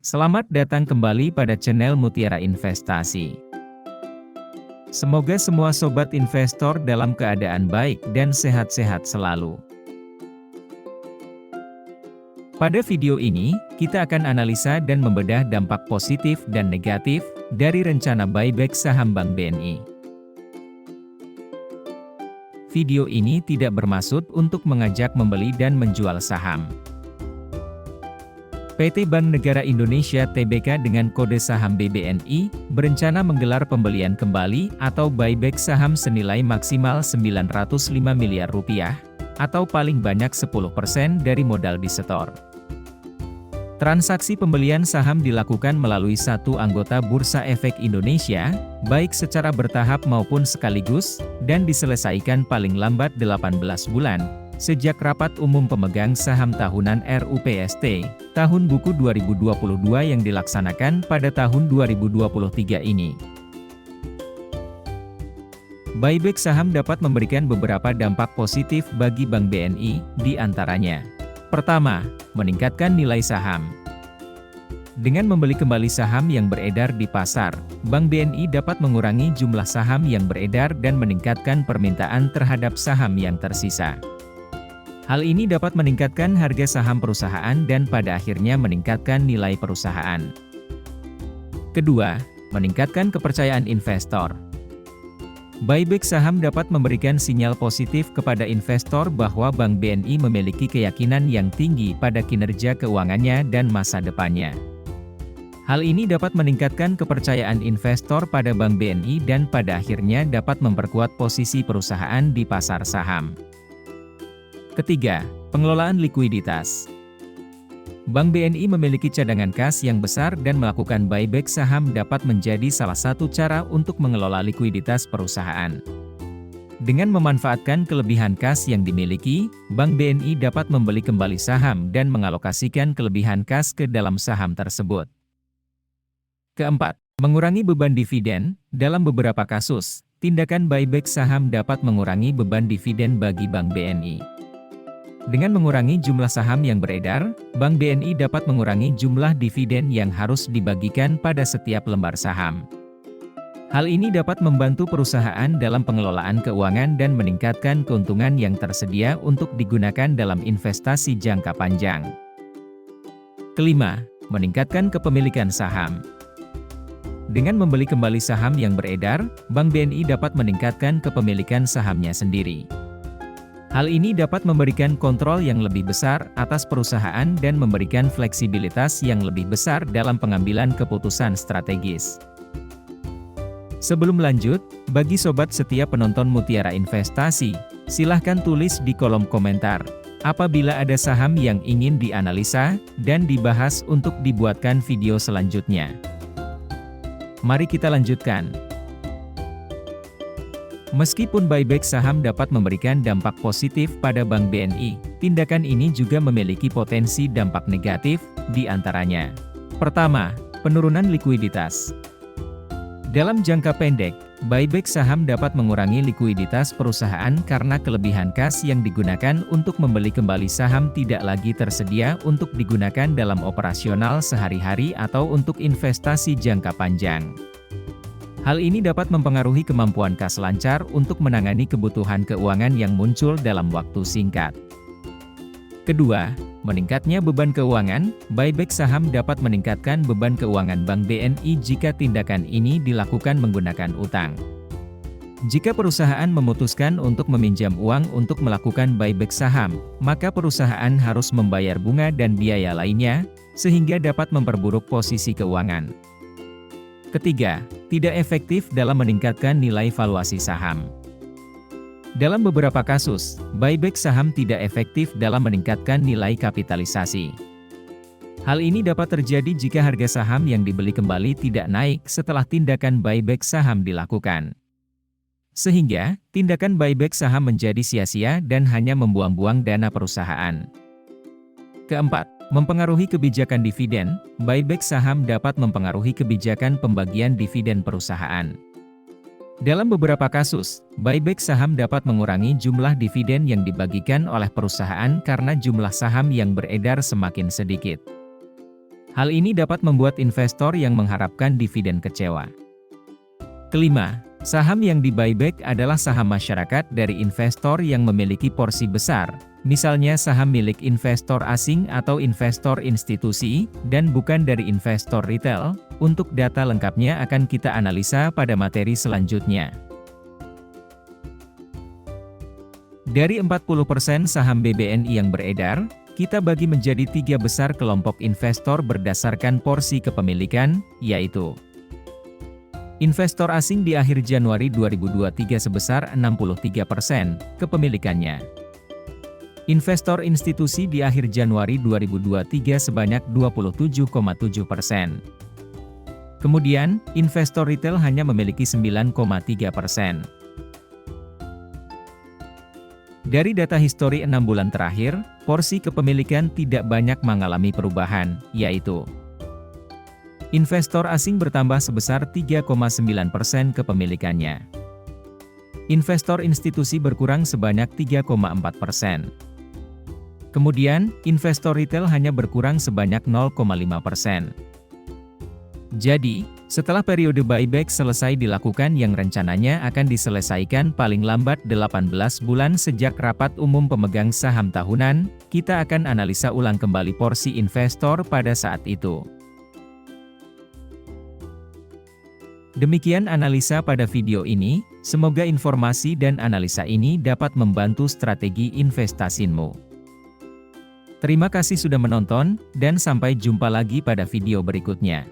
Selamat datang kembali pada channel Mutiara Investasi. Semoga semua sobat investor dalam keadaan baik dan sehat-sehat selalu. Pada video ini, kita akan analisa dan membedah dampak positif dan negatif dari rencana buyback saham Bank BNI. Video ini tidak bermaksud untuk mengajak membeli dan menjual saham. PT Bank Negara Indonesia Tbk dengan kode saham BBNI, berencana menggelar pembelian kembali atau buyback saham senilai maksimal Rp905 miliar, atau paling banyak 10% dari modal disetor. Transaksi pembelian saham dilakukan melalui satu anggota Bursa Efek Indonesia, baik secara bertahap maupun sekaligus, dan diselesaikan paling lambat 18 bulan. Sejak rapat umum pemegang saham tahunan RUPST, tahun buku 2022 yang dilaksanakan pada tahun 2023 ini. Buyback saham dapat memberikan beberapa dampak positif bagi Bank BNI, di antaranya. Pertama, meningkatkan nilai saham. Dengan membeli kembali saham yang beredar di pasar, Bank BNI dapat mengurangi jumlah saham yang beredar dan meningkatkan permintaan terhadap saham yang tersisa. Hal ini dapat meningkatkan harga saham perusahaan dan pada akhirnya meningkatkan nilai perusahaan. Kedua, meningkatkan kepercayaan investor. Buyback saham dapat memberikan sinyal positif kepada investor bahwa Bank BNI memiliki keyakinan yang tinggi pada kinerja keuangannya dan masa depannya. Hal ini dapat meningkatkan kepercayaan investor pada Bank BNI dan pada akhirnya dapat memperkuat posisi perusahaan di pasar saham. Ketiga, pengelolaan likuiditas. Bank BNI memiliki cadangan kas yang besar dan melakukan buyback saham dapat menjadi salah satu cara untuk mengelola likuiditas perusahaan. Dengan memanfaatkan kelebihan kas yang dimiliki, Bank BNI dapat membeli kembali saham dan mengalokasikan kelebihan kas ke dalam saham tersebut. Keempat, mengurangi beban dividen. Dalam beberapa kasus, tindakan buyback saham dapat mengurangi beban dividen bagi Bank BNI. Dengan mengurangi jumlah saham yang beredar, Bank BNI dapat mengurangi jumlah dividen yang harus dibagikan pada setiap lembar saham. Hal ini dapat membantu perusahaan dalam pengelolaan keuangan dan meningkatkan keuntungan yang tersedia untuk digunakan dalam investasi jangka panjang. Kelima, meningkatkan kepemilikan saham. Dengan membeli kembali saham yang beredar, Bank BNI dapat meningkatkan kepemilikan sahamnya sendiri. Hal ini dapat memberikan kontrol yang lebih besar atas perusahaan dan memberikan fleksibilitas yang lebih besar dalam pengambilan keputusan strategis. Sebelum lanjut, bagi sobat setia penonton Mutiara Investasi, silahkan tulis di kolom komentar, apabila ada saham yang ingin dianalisa dan dibahas untuk dibuatkan video selanjutnya. Mari kita lanjutkan. Meskipun buyback saham dapat memberikan dampak positif pada Bank BNI, tindakan ini juga memiliki potensi dampak negatif, di antaranya. Pertama, penurunan likuiditas. Dalam jangka pendek, buyback saham dapat mengurangi likuiditas perusahaan karena kelebihan kas yang digunakan untuk membeli kembali saham tidak lagi tersedia untuk digunakan dalam operasional sehari-hari atau untuk investasi jangka panjang. Hal ini dapat mempengaruhi kemampuan kas lancar untuk menangani kebutuhan keuangan yang muncul dalam waktu singkat. Kedua, meningkatnya beban keuangan. Buyback saham dapat meningkatkan beban keuangan Bank BNI jika tindakan ini dilakukan menggunakan utang. Jika perusahaan memutuskan untuk meminjam uang untuk melakukan buyback saham, maka perusahaan harus membayar bunga dan biaya lainnya, sehingga dapat memperburuk posisi keuangan. Ketiga, tidak efektif dalam meningkatkan nilai valuasi saham. Dalam beberapa kasus, buyback saham tidak efektif dalam meningkatkan nilai kapitalisasi. Hal ini dapat terjadi jika harga saham yang dibeli kembali tidak naik setelah tindakan buyback saham dilakukan. Sehingga, tindakan buyback saham menjadi sia-sia dan hanya membuang-buang dana perusahaan. Keempat, mempengaruhi kebijakan dividen. Buyback saham dapat mempengaruhi kebijakan pembagian dividen perusahaan. Dalam beberapa kasus, buyback saham dapat mengurangi jumlah dividen yang dibagikan oleh perusahaan karena jumlah saham yang beredar semakin sedikit. Hal ini dapat membuat investor yang mengharapkan dividen kecewa. Kelima, saham yang di buyback adalah saham masyarakat dari investor yang memiliki porsi besar, misalnya saham milik investor asing atau investor institusi, dan bukan dari investor retail. Untuk data lengkapnya akan kita analisa pada materi selanjutnya. Dari 40% saham BBNI yang beredar, kita bagi menjadi 3 besar kelompok investor berdasarkan porsi kepemilikan, yaitu investor asing di akhir Januari 2023 sebesar 63% kepemilikannya. Investor institusi di akhir Januari 2023 sebanyak 27,7%. Kemudian, investor retail hanya memiliki 9,3%. Dari data histori 6 bulan terakhir, porsi kepemilikan tidak banyak mengalami perubahan, yaitu investor asing bertambah sebesar 3,9% kepemilikannya. Investor institusi berkurang sebanyak 3,4%. Kemudian, investor retail hanya berkurang sebanyak 0,5%. Jadi, setelah periode buyback selesai dilakukan yang rencananya akan diselesaikan paling lambat 18 bulan sejak rapat umum pemegang saham tahunan, kita akan analisa ulang kembali porsi investor pada saat itu. Demikian analisa pada video ini, semoga informasi dan analisa ini dapat membantu strategi investasimu. Terima kasih sudah menonton, dan sampai jumpa lagi pada video berikutnya.